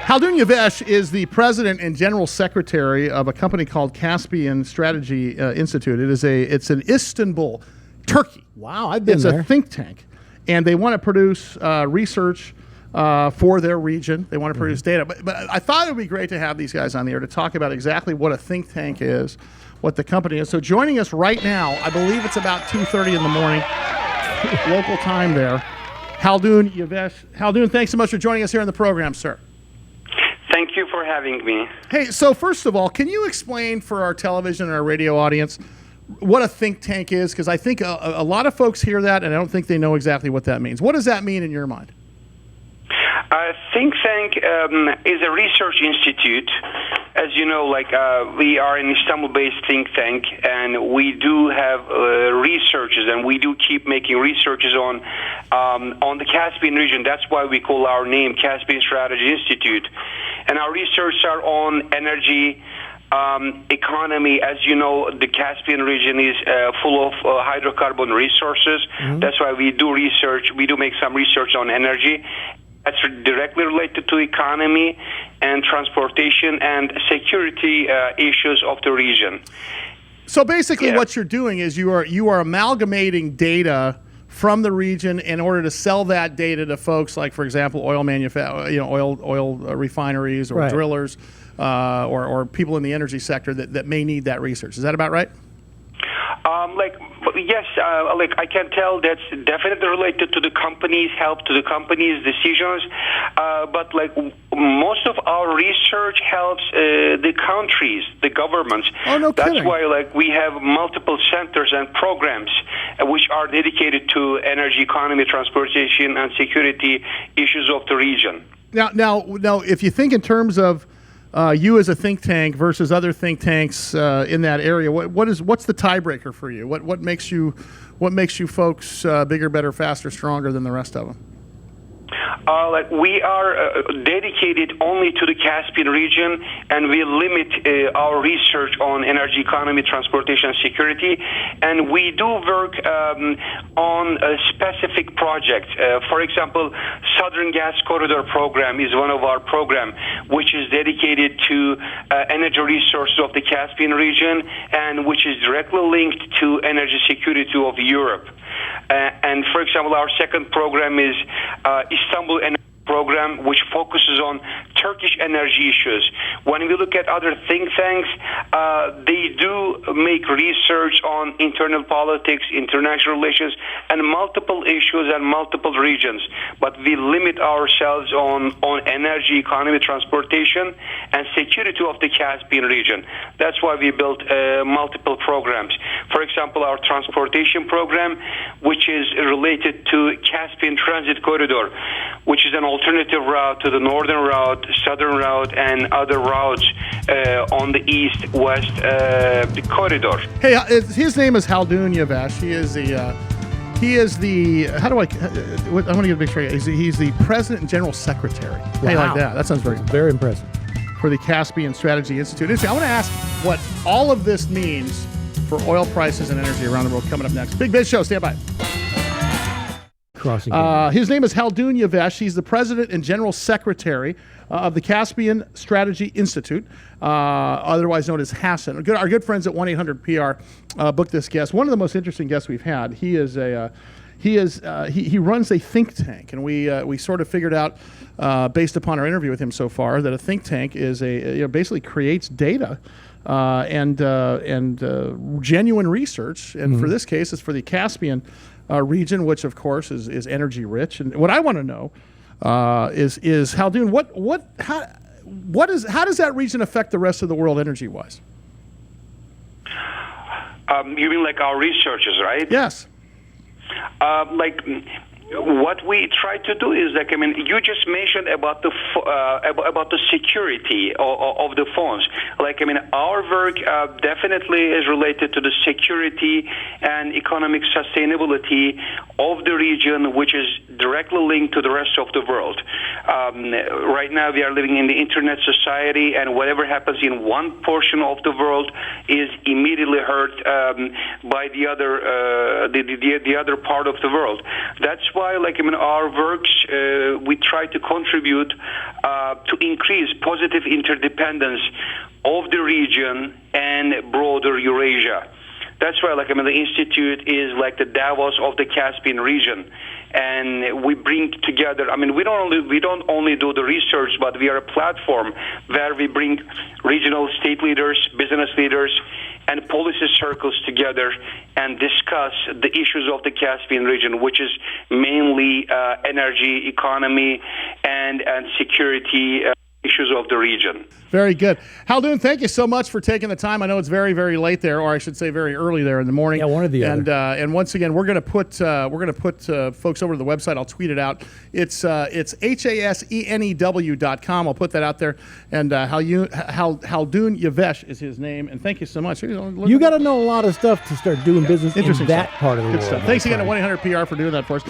Haldun Yavaş is the president and general secretary of a company called Caspian Strategy Institute. It's in Istanbul, Turkey. Wow, I've been there. It's a think tank, and they want to produce research for their region. They want to produce data. But I thought it would be great to have these guys on the air to talk about exactly what a think tank is, what the company is. So joining us right now, I believe it's about 2:30 in the morning, local time there, Haldun Yavaş. Haldun, thanks so much for joining us here on the program, sir. Thank you for having me. Hey, so first of all, can you explain for our television and our radio audience what a think tank is? Because I think a lot of folks hear that, and I don't think they know exactly what that means. What does that mean in your mind? A think tank is a research institute. As you know, we are an Istanbul-based think tank, and we do have researches, and we do keep making researches on the Caspian region. That's why we call our name Caspian Strategy Institute. And our research are on energy, economy. As you know, the Caspian region is full of hydrocarbon resources. Mm-hmm. That's why we do research. We do make some research on energy. That's directly related to economy and transportation and security issues of the region. So basically, what you're doing is you are amalgamating data from the region in order to sell that data to folks like, for example, oil refineries or drillers or people in the energy sector that may need that research. Is that about right? Yes, I can tell that's definitely related to the company's help, to the company's decisions. But most of our research helps the countries, the governments. Oh, no kidding. That's why we have multiple centers and programs which are dedicated to energy, economy, transportation, and security issues of the region. Now, if you think in terms of you as a think tank versus other think tanks in that area, what's the tiebreaker for you? What makes you folks bigger, better, faster, stronger than the rest of them? We are dedicated only to the Caspian region, and we limit our research on energy, economy, transportation, and security. And we do work on a specific projects. For example, Southern Gas Corridor program is one of our programs, which is dedicated to energy resources of the Caspian region, and which is directly linked to energy security of Europe. And for example, our second program is Istanbul Energy Program, which focuses on Turkish energy issues. When we look at other think tanks, they do make research on internal politics, international relations, and multiple issues and multiple regions. But we limit ourselves on energy, economy, transportation, and security of the Caspian region. That's why we built multiple programs. For example, our transportation program, which is related to Caspian Transit Corridor, which is an alternative route to the northern route, southern route, and other routes on the east-west corridor. Hey, his name is Haldun Yavaş. He is the how do I want to get a big straight. He's the president and general secretary. Wow. Hey, like that. That sounds very impressive. For the Caspian Strategy Institute. I want to ask what all of this means for oil prices and energy around the world coming up next. Big Biz Show. Stand by. His name is Haldun Yavaş. He's the president and general secretary of the Caspian Strategy Institute, otherwise known as HASEN. Our good friends at 1-800-PR booked this guest. One of the most interesting guests we've had. He runs a think tank, and we sort of figured out, based upon our interview with him so far, that a think tank is basically creates data and genuine research. And for this case, it's for the Caspian region, which of course is energy rich. And what I want to know is Haldun, how does that region affect the rest of the world energy wise? You mean like our researchers, right? Yes. What we try to do is you just mentioned about the security of the phones. Our work definitely is related to the security and economic sustainability of the region, which is directly linked to the rest of the world. Right now, we are living in the internet society, and whatever happens in one portion of the world is immediately heard by the other part of the world. That's why, like, our works, we try to contribute to increase positive interdependence of the region and broader Eurasia. That's why, like, the Institute is like the Davos of the Caspian region. And we bring together, we don't only do the research, but we are a platform where we bring regional state leaders, business leaders, and policy circles together and discuss the issues of the Caspian region, which is mainly energy, economy, and security issues of the region. Very good. Haldun, thank you so much for taking the time. I know it's very, very late there, or I should say very early there in the morning. Yeah, one or the other. And once again, we're going to put folks over to the website. I'll tweet it out. It's HASENEW.com. I'll put that out there. And Haldun Yavaş is his name. And thank you so much. You got to know a lot of stuff to start doing business in that part of the world. Thanks again to 1-800-PR for doing that for us.